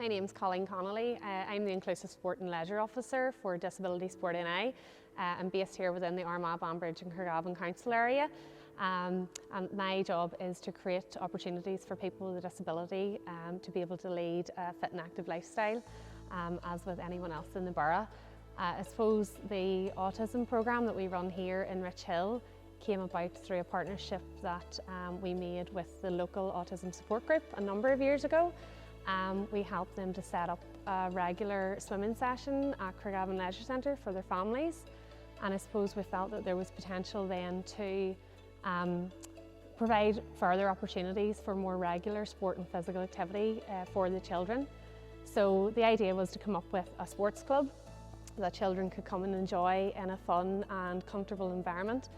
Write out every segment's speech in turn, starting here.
My name's Colleen Connolly. I'm the Inclusive Sport and Leisure Officer for Disability Sport NI. I'm based here within the Armagh, Banbridge and Craigavon Council area. And my job is to create opportunities for people with a disability to be able to lead a fit and active lifestyle, as with anyone else in the borough. I suppose the autism programme that we run here in Richhill came about through a partnership that we made with the local autism support group a number of years ago. We helped them to set up a regular swimming session at Craigavon Leisure Centre for their families, and I suppose we felt that there was potential then to provide further opportunities for more regular sport and physical activity for the children. So the idea was to come up with a sports club that children could come and enjoy in a fun and comfortable environment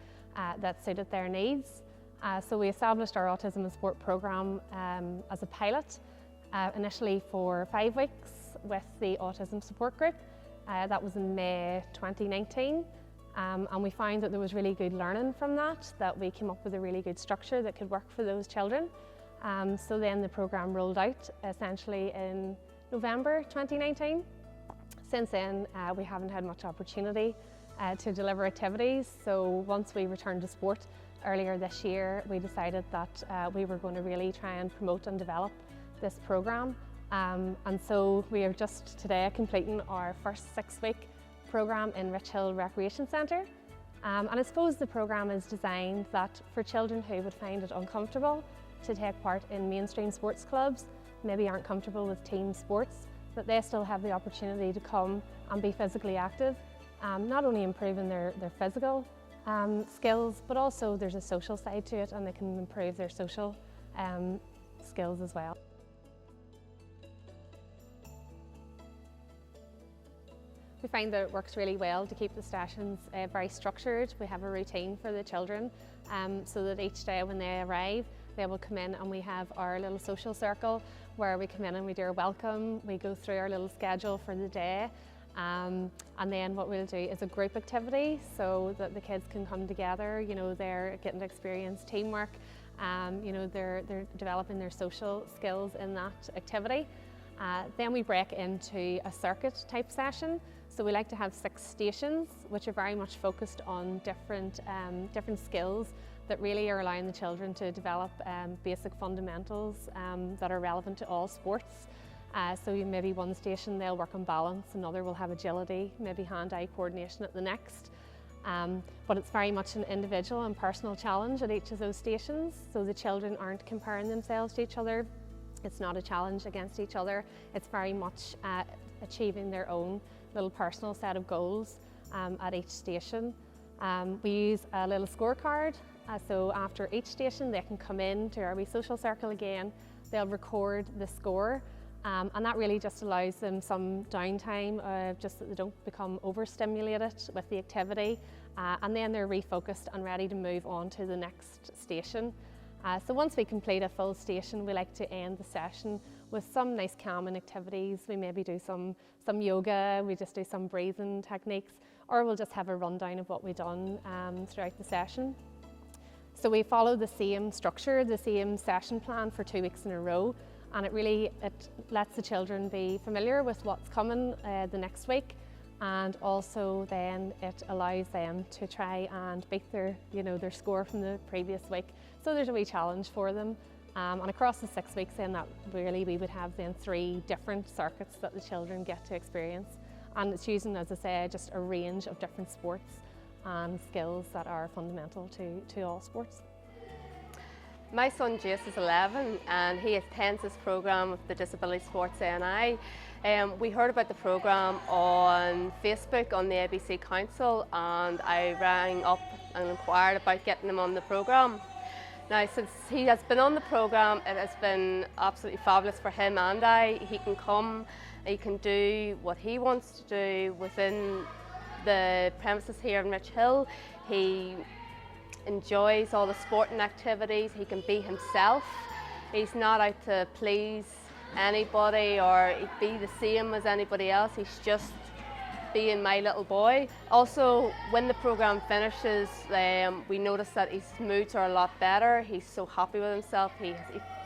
that suited their needs. So we established our Autism and Sport programme as a pilot, initially for 5 weeks with the Autism Support Group. That was in May 2019. And we found that there was really good learning from that we came up with a really good structure that could work for those children. So then the programme rolled out essentially in November 2019. Since then, we haven't had much opportunity to deliver activities. So once we returned to sport earlier this year, we decided that we were going to really try and promote and develop this programme. And so we are just today completing our first 6-week programme in Richhill Recreation Centre. And I suppose the programme is designed that for children who would find it uncomfortable to take part in mainstream sports clubs, maybe aren't comfortable with team sports, that they still have the opportunity to come and be physically active, not only improving their physical skills, but also there's a social side to it and they can improve their social skills as well. We find that it works really well to keep the sessions very structured. We have a routine for the children so that each day when they arrive, they will come in and we have our little social circle where we come in and we do our welcome, we go through our little schedule for the day, and then what we'll do is a group activity so that the kids can come together. You know, they're getting to experience teamwork, you know, they're developing their social skills in that activity. Then we break into a circuit type session. So we like to have 6 stations which are very much focused on different skills that really are allowing the children to develop basic fundamentals that are relevant to all sports. So maybe one station they'll work on balance, another will have agility, maybe hand-eye coordination at the next. But it's very much an individual and personal challenge at each of those stations, so the children aren't comparing themselves to each other. It's not a challenge against each other, it's very much achieving their own little personal set of goals at each station. We use a little scorecard, so after each station they can come in to our wee social circle again, they'll record the score, and that really just allows them some downtime, just that they don't become overstimulated with the activity, and then they're refocused and ready to move on to the next station. So once we complete a full station, we like to end the session with some nice calming activities. We maybe do some yoga, we just do some breathing techniques, or we'll just have a rundown of what we've done throughout the session. So we follow the same structure, the same session plan for 2 weeks in a row, and it lets the children be familiar with what's coming the next week, and also then it allows them to try and beat their score from the previous week. So there's a wee challenge for them. And across the 6 weeks then that really we would have then 3 different circuits that the children get to experience. And it's using, as I say, just a range of different sports and skills that are fundamental to all sports. My son Jace is 11 and he attends this programme with the Disability Sports NI. We heard about the programme on Facebook on the ABC Council, and I rang up and inquired about getting him on the programme. Now, since he has been on the programme, it has been absolutely fabulous for him and I. He can come, he can do what he wants to do within the premises here in Richhill. He enjoys all the sporting activities, he can be himself. He's not out to please anybody or be the same as anybody else, he's just being my little boy. Also, when the programme finishes, we notice that his moods are a lot better. He's so happy with himself. He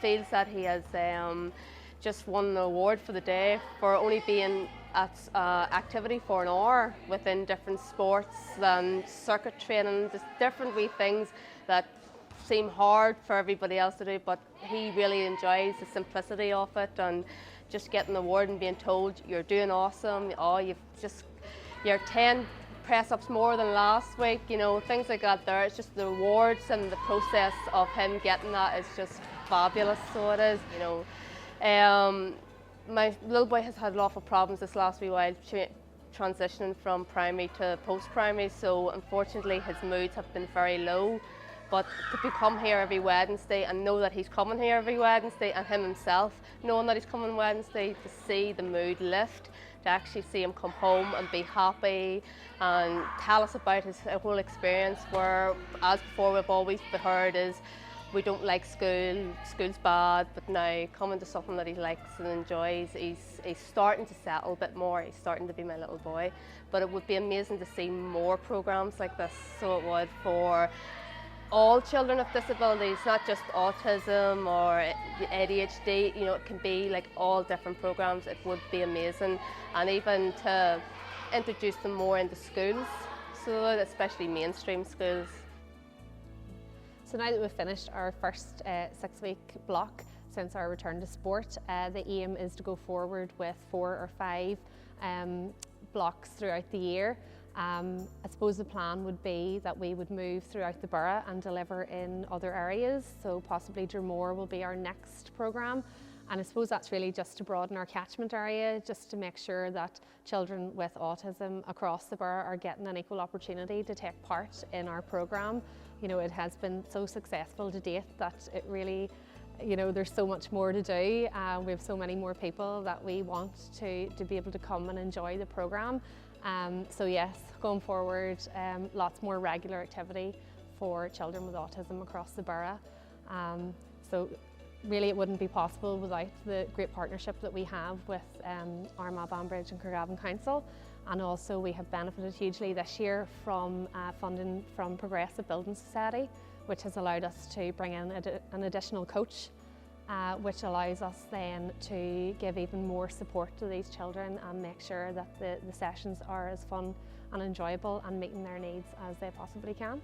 feels that he has just won an award for the day for only being at activity for an hour within different sports and circuit training, just different wee things that seem hard for everybody else to do, but he really enjoys the simplicity of it, and just getting the award and being told you're doing awesome, oh, you're 10 press-ups more than last week, you know, things like that there. It's just the awards and the process of him getting that is just fabulous, so it is, you know. My little boy has had a lot of problems this last wee while transitioning from primary to post-primary, so unfortunately his moods have been very low. But to come here every Wednesday and know that he's coming here every Wednesday, and him himself knowing that he's coming Wednesday, to see the mood lift, to actually see him come home and be happy and tell us about his whole experience, where as before we've always heard is we don't like school, school's bad, but now coming to something that he likes and enjoys, he's starting to settle a bit more, he's starting to be my little boy. But it would be amazing to see more programs like this, so it would, for all children with disabilities, not just autism or ADHD, you know, it can be like all different programs. It would be amazing, and even to introduce them more into schools, so especially mainstream schools. So now that we've finished our first 6-week block since our return to sport, the aim is to go forward with 4 or 5 blocks throughout the year. I suppose the plan would be that we would move throughout the borough and deliver in other areas, so possibly Drumore will be our next programme, and I suppose that's really just to broaden our catchment area, just to make sure that children with autism across the borough are getting an equal opportunity to take part in our programme. You know, it has been so successful to date that it really, you know, there's so much more to do. We have so many more people that we want to be able to come and enjoy the programme. So yes, going forward, lots more regular activity for children with autism across the borough. So really it wouldn't be possible without the great partnership that we have with Armagh, Banbridge and Craigavon Council. And also we have benefited hugely this year from funding from Progressive Building Society, which has allowed us to bring in an additional coach, which allows us then to give even more support to these children and make sure that the sessions are as fun and enjoyable and meeting their needs as they possibly can.